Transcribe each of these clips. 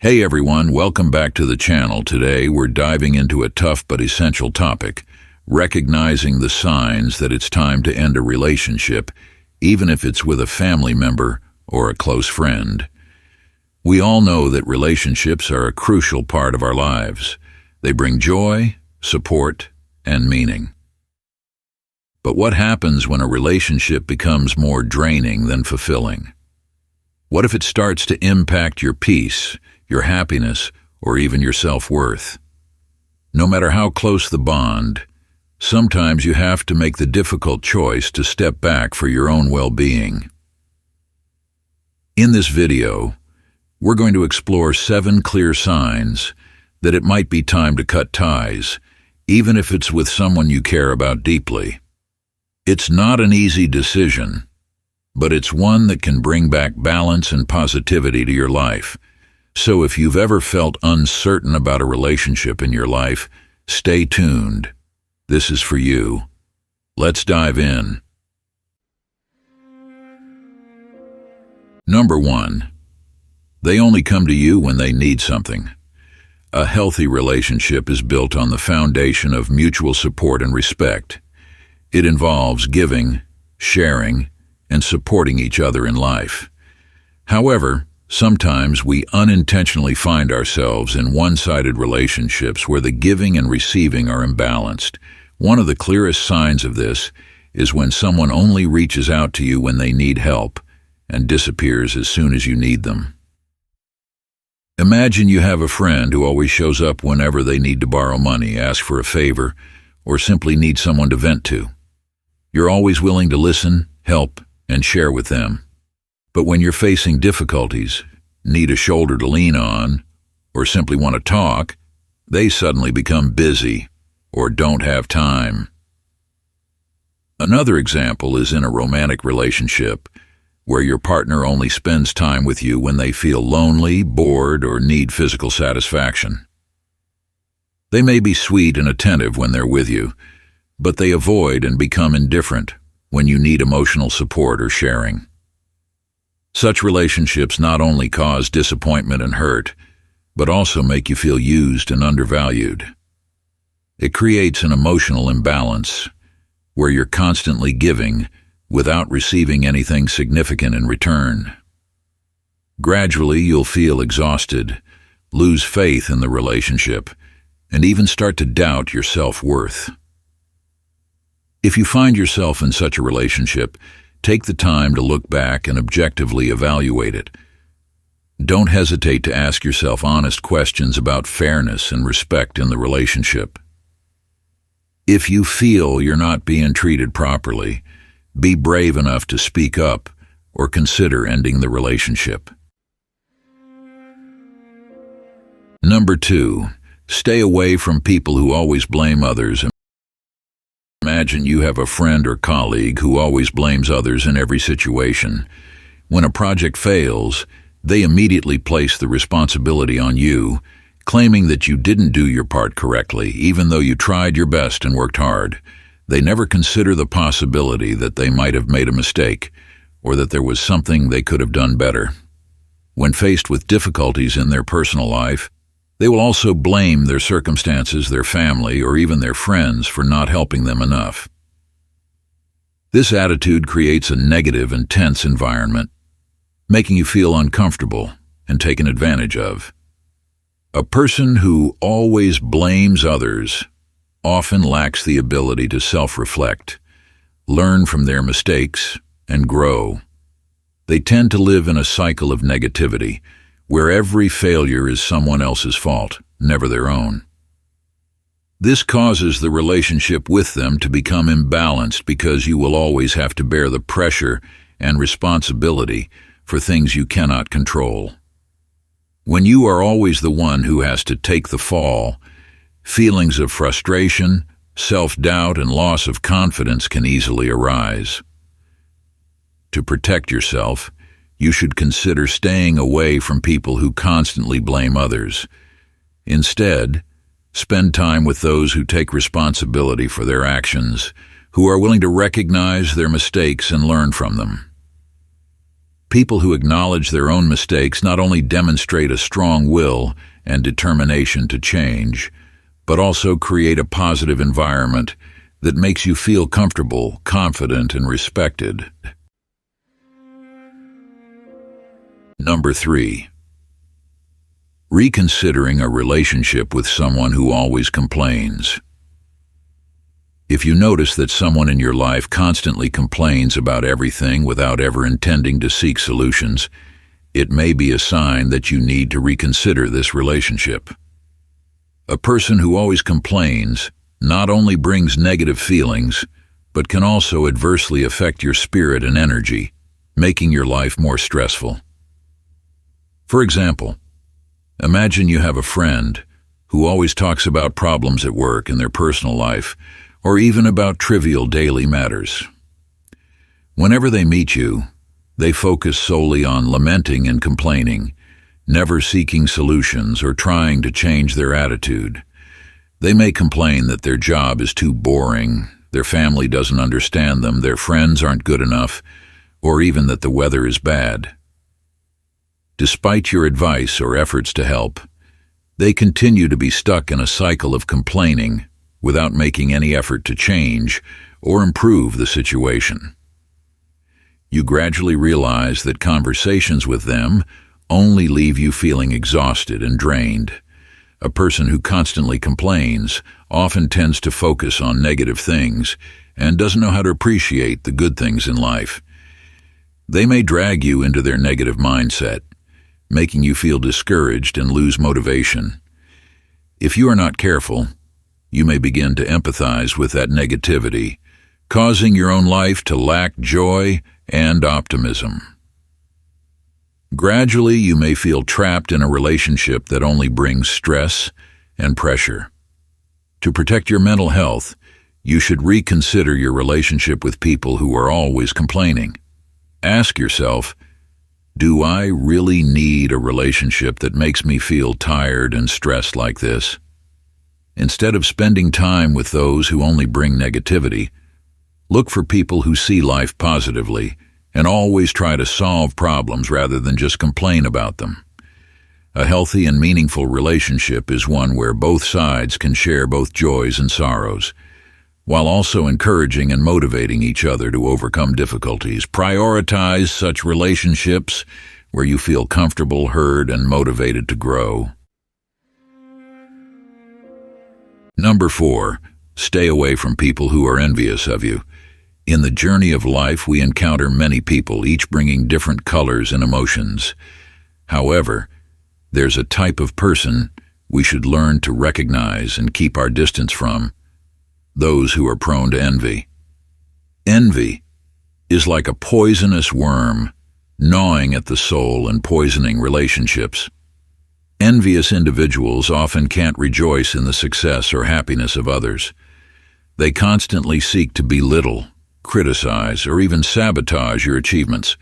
Hey everyone, welcome back to the channel. Today we're diving into a tough but essential topic, recognizing the signs that it's time to end a relationship, even if it's with a family member or a close friend. We all know that relationships are a crucial part of our lives. They bring joy, support, and meaning. But what happens when a relationship becomes more draining than fulfilling? What if it starts to impact your peace, your happiness, or even your self-worth? No matter how close the bond, sometimes you have to make the difficult choice to step back for your own well-being. In this video, we're going to explore 7 clear signs that it might be time to cut ties, even if it's with someone you care about deeply. It's not an easy decision, but it's one that can bring back balance and positivity to your life. So if you've ever felt uncertain about a relationship in your life, stay tuned. This is for you. Let's dive in. Number 1. They only come to you when they need something. A healthy relationship is built on the foundation of mutual support and respect. It involves giving, sharing, and supporting each other in life. However, sometimes we unintentionally find ourselves in one-sided relationships where the giving and receiving are imbalanced. One of the clearest signs of this is when someone only reaches out to you when they need help and disappears as soon as you need them. Imagine you have a friend who always shows up whenever they need to borrow money, ask for a favor, or simply need someone to vent to. You're always willing to listen, help, and share with them. But when you're facing difficulties, need a shoulder to lean on, or simply want to talk, they suddenly become busy or don't have time. Another example is in a romantic relationship where your partner only spends time with you when they feel lonely, bored, or need physical satisfaction. They may be sweet and attentive when they're with you, but they avoid and become indifferent when you need emotional support or sharing. Such relationships not only cause disappointment and hurt, but also make you feel used and undervalued. It creates an emotional imbalance where you're constantly giving without receiving anything significant in return. Gradually, you'll feel exhausted, lose faith in the relationship, and even start to doubt your self-worth. If you find yourself in such a relationship, take the time to look back and objectively evaluate it. Don't hesitate to ask yourself honest questions about fairness and respect in the relationship. If you feel you're not being treated properly, be brave enough to speak up or consider ending the relationship. Number 2. Stay away from people who always blame others. Imagine you have a friend or colleague who always blames others in every situation. When a project fails, they immediately place the responsibility on you, claiming that you didn't do your part correctly, even though you tried your best and worked hard. They never consider the possibility that they might have made a mistake, or that there was something they could have done better. When faced with difficulties in their personal life, they will also blame their circumstances, their family, or even their friends for not helping them enough. This attitude creates a negative and tense environment, making you feel uncomfortable and taken advantage of. A person who always blames others often lacks the ability to self-reflect, learn from their mistakes, and grow. They tend to live in a cycle of negativity, where every failure is someone else's fault, never their own. This causes the relationship with them to become imbalanced because you will always have to bear the pressure and responsibility for things you cannot control. When you are always the one who has to take the fall, feelings of frustration, self-doubt, and loss of confidence can easily arise. To protect yourself, you should consider staying away from people who constantly blame others. Instead, spend time with those who take responsibility for their actions, who are willing to recognize their mistakes and learn from them. People who acknowledge their own mistakes not only demonstrate a strong will and determination to change, but also create a positive environment that makes you feel comfortable, confident, and respected. Number 3. Reconsidering a relationship with someone who always complains. If you notice that someone in your life constantly complains about everything without ever intending to seek solutions, it may be a sign that you need to reconsider this relationship. A person who always complains not only brings negative feelings, but can also adversely affect your spirit and energy, making your life more stressful. For example, imagine you have a friend who always talks about problems at work and their personal life, or even about trivial daily matters. Whenever they meet you, they focus solely on lamenting and complaining, never seeking solutions or trying to change their attitude. They may complain that their job is too boring, their family doesn't understand them, their friends aren't good enough, or even that the weather is bad. Despite your advice or efforts to help, they continue to be stuck in a cycle of complaining without making any effort to change or improve the situation. You gradually realize that conversations with them only leave you feeling exhausted and drained. A person who constantly complains often tends to focus on negative things and doesn't know how to appreciate the good things in life. They may drag you into their negative mindset, making you feel discouraged and lose motivation. If you are not careful, you may begin to empathize with that negativity, causing your own life to lack joy and optimism. Gradually, you may feel trapped in a relationship that only brings stress and pressure. To protect your mental health, you should reconsider your relationship with people who are always complaining. Ask yourself, do I really need a relationship that makes me feel tired and stressed like this? Instead of spending time with those who only bring negativity, look for people who see life positively and always try to solve problems rather than just complain about them. A healthy and meaningful relationship is one where both sides can share both joys and sorrows, while also encouraging and motivating each other to overcome difficulties. Prioritize such relationships where you feel comfortable, heard, and motivated to grow. Number 4, stay away from people who are envious of you. In the journey of life, we encounter many people, each bringing different colors and emotions. However, there's a type of person we should learn to recognize and keep our distance from: those who are prone to envy. Envy is like a poisonous worm, gnawing at the soul and poisoning relationships. Envious individuals often can't rejoice in the success or happiness of others. They constantly seek to belittle, criticize, or even sabotage your achievements.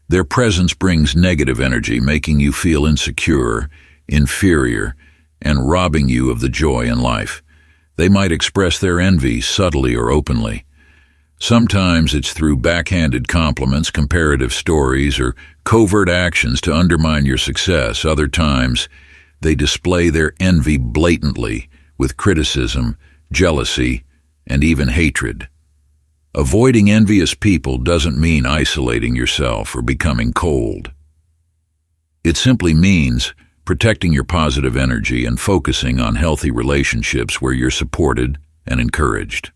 Their presence brings negative energy, making you feel insecure, inferior, and robbing you of the joy in life. They might express their envy subtly or openly. Sometimes it's through backhanded compliments, comparative stories, or covert actions to undermine your success. Other times, they display their envy blatantly with criticism, jealousy, and even hatred. Avoiding envious people doesn't mean isolating yourself or becoming cold. It simply means protecting your positive energy and focusing on healthy relationships where you're supported and encouraged.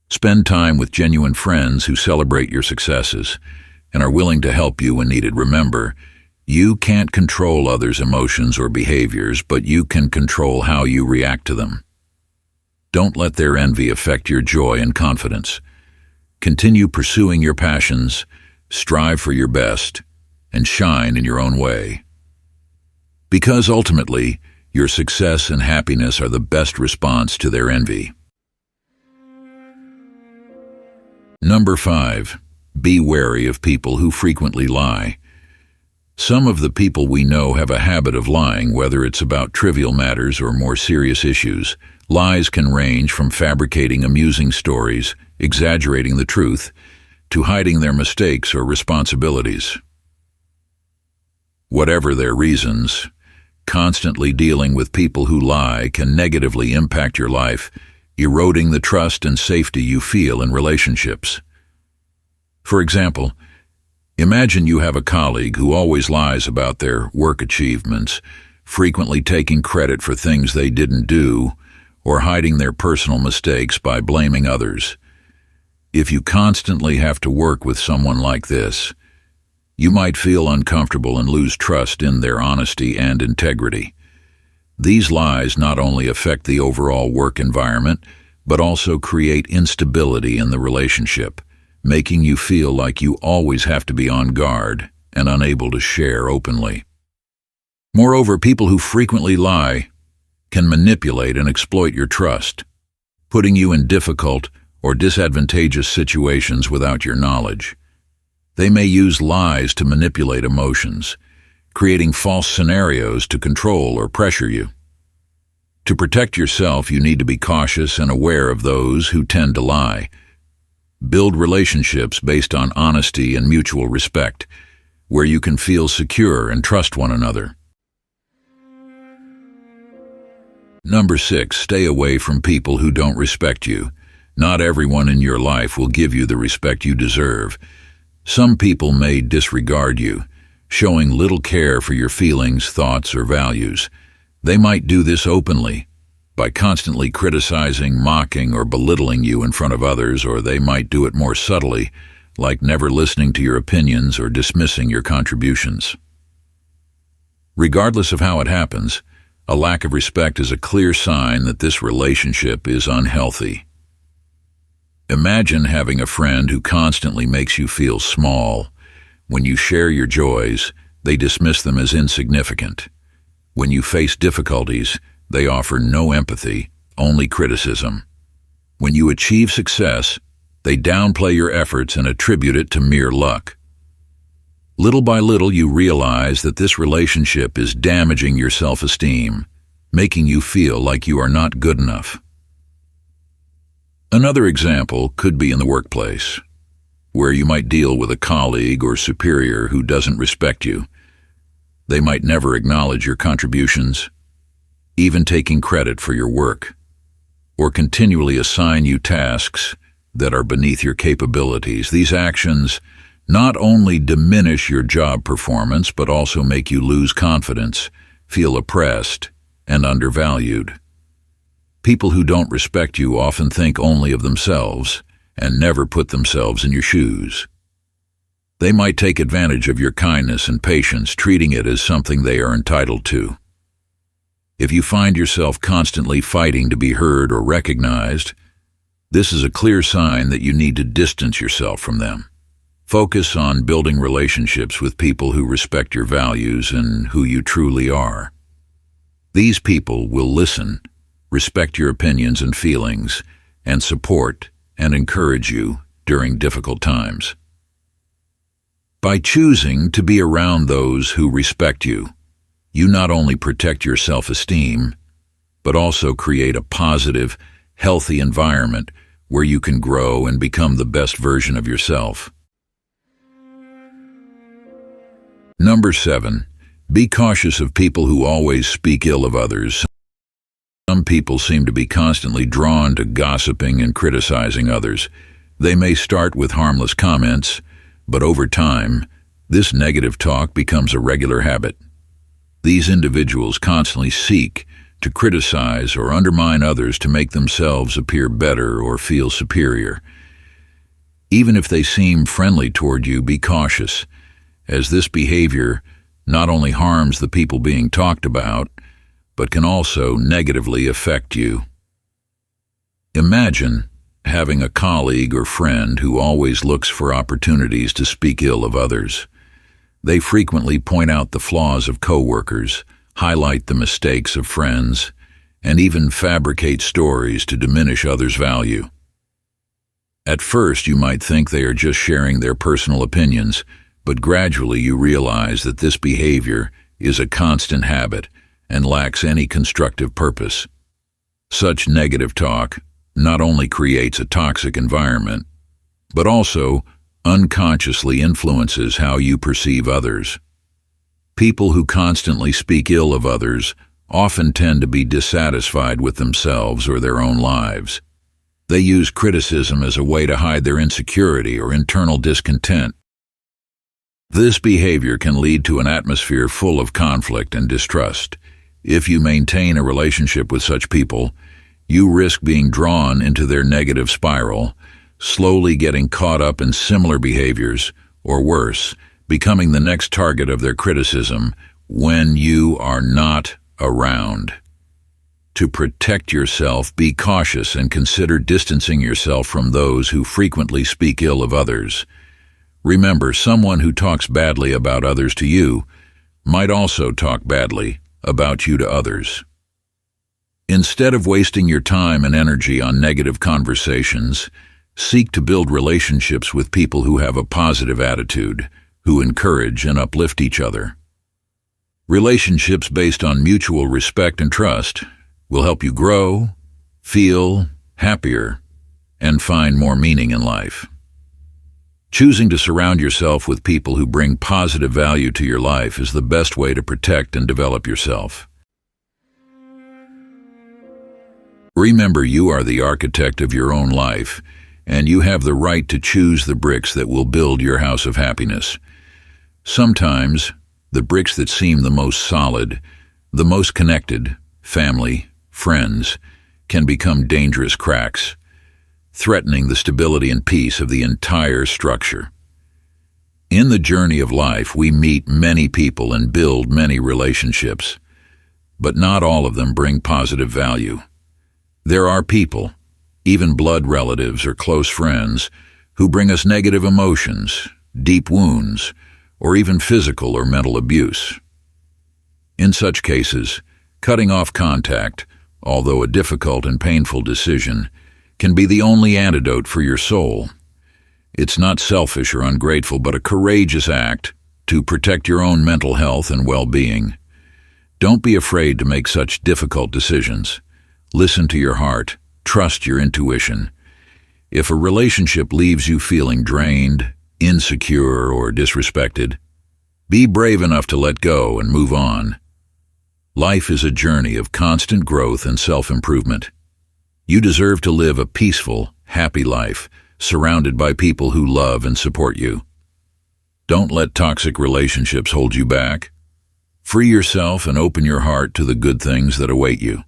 Spend time with genuine friends who celebrate your successes and are willing to help you when needed. Remember, you can't control others' emotions or behaviors, but you can control how you react to them. Don't let their envy affect your joy and confidence. Continue pursuing your passions, strive for your best, and shine in your own way. Because ultimately, your success and happiness are the best response to their envy. Number 5, be wary of people who frequently lie. Some of the people we know have a habit of lying, whether it's about trivial matters or more serious issues. Lies can range from fabricating amusing stories, exaggerating the truth, to hiding their mistakes or responsibilities. Whatever their reasons, constantly dealing with people who lie can negatively impact your life, eroding the trust and safety you feel in relationships. For example, imagine you have a colleague who always lies about their work achievements, frequently taking credit for things they didn't do, or hiding their personal mistakes by blaming others. If you constantly have to work with someone like this, you might feel uncomfortable and lose trust in their honesty and integrity. These lies not only affect the overall work environment, but also create instability in the relationship, making you feel like you always have to be on guard and unable to share openly. Moreover, people who frequently lie can manipulate and exploit your trust, putting you in difficult or disadvantageous situations without your knowledge. They may use lies to manipulate emotions, creating false scenarios to control or pressure you. To protect yourself, you need to be cautious and aware of those who tend to lie. Build relationships based on honesty and mutual respect, where you can feel secure and trust one another. Number 6, stay away from people who don't respect you. Not everyone in your life will give you the respect you deserve. Some people may disregard you, showing little care for your feelings, thoughts, or values. They might do this openly, by constantly criticizing, mocking, or belittling you in front of others, or they might do it more subtly, like never listening to your opinions or dismissing your contributions. Regardless of how it happens, a lack of respect is a clear sign that this relationship is unhealthy. Imagine having a friend who constantly makes you feel small. When you share your joys, they dismiss them as insignificant. When you face difficulties, they offer no empathy, only criticism. When you achieve success, they downplay your efforts and attribute it to mere luck. Little by little, you realize that this relationship is damaging your self-esteem, making you feel like you are not good enough. Another example could be in the workplace, where you might deal with a colleague or superior who doesn't respect you. They might never acknowledge your contributions, even taking credit for your work, or continually assign you tasks that are beneath your capabilities. These actions not only diminish your job performance, but also make you lose confidence, feel oppressed, and undervalued. People who don't respect you often think only of themselves and never put themselves in your shoes. They might take advantage of your kindness and patience, treating it as something they are entitled to. If you find yourself constantly fighting to be heard or recognized, this is a clear sign that you need to distance yourself from them. Focus on building relationships with people who respect your values and who you truly are. These people will listen, respect your opinions and feelings, and support and encourage you during difficult times. By choosing to be around those who respect you, you not only protect your self-esteem, but also create a positive, healthy environment where you can grow and become the best version of yourself. Number 7, be cautious of people who always speak ill of others. Some people seem to be constantly drawn to gossiping and criticizing others. They may start with harmless comments, but over time, this negative talk becomes a regular habit. These individuals constantly seek to criticize or undermine others to make themselves appear better or feel superior. Even if they seem friendly toward you, be cautious, as this behavior not only harms the people being talked about, but can also negatively affect you. Imagine having a colleague or friend who always looks for opportunities to speak ill of others. They frequently point out the flaws of coworkers, highlight the mistakes of friends, and even fabricate stories to diminish others' value. At first, you might think they are just sharing their personal opinions, but gradually you realize that this behavior is a constant habit and lacks any constructive purpose. Such negative talk not only creates a toxic environment, but also unconsciously influences how you perceive others. People who constantly speak ill of others often tend to be dissatisfied with themselves or their own lives. They use criticism as a way to hide their insecurity or internal discontent. This behavior can lead to an atmosphere full of conflict and distrust. If you maintain a relationship with such people, you risk being drawn into their negative spiral, slowly getting caught up in similar behaviors, or worse, becoming the next target of their criticism when you are not around. To protect yourself, be cautious and consider distancing yourself from those who frequently speak ill of others. Remember, someone who talks badly about others to you might also talk badly about you to others. Instead of wasting your time and energy on negative conversations, seek to build relationships with people who have a positive attitude, who encourage and uplift each other. Relationships based on mutual respect and trust will help you grow, feel happier, and find more meaning in life. Choosing to surround yourself with people who bring positive value to your life is the best way to protect and develop yourself. Remember, you are the architect of your own life, and you have the right to choose the bricks that will build your house of happiness. Sometimes, the bricks that seem the most solid, the most connected, family, friends, can become dangerous cracks, threatening the stability and peace of the entire structure. In the journey of life, we meet many people and build many relationships, but not all of them bring positive value. There are people, even blood relatives or close friends, who bring us negative emotions, deep wounds, or even physical or mental abuse. In such cases, cutting off contact, although a difficult and painful decision, can be the only antidote for your soul. It's not selfish or ungrateful, but a courageous act to protect your own mental health and well-being. Don't be afraid to make such difficult decisions. Listen to your heart. Trust your intuition. If a relationship leaves you feeling drained, insecure, or disrespected, be brave enough to let go and move on. Life is a journey of constant growth and self-improvement. You deserve to live a peaceful, happy life, surrounded by people who love and support you. Don't let toxic relationships hold you back. Free yourself and open your heart to the good things that await you.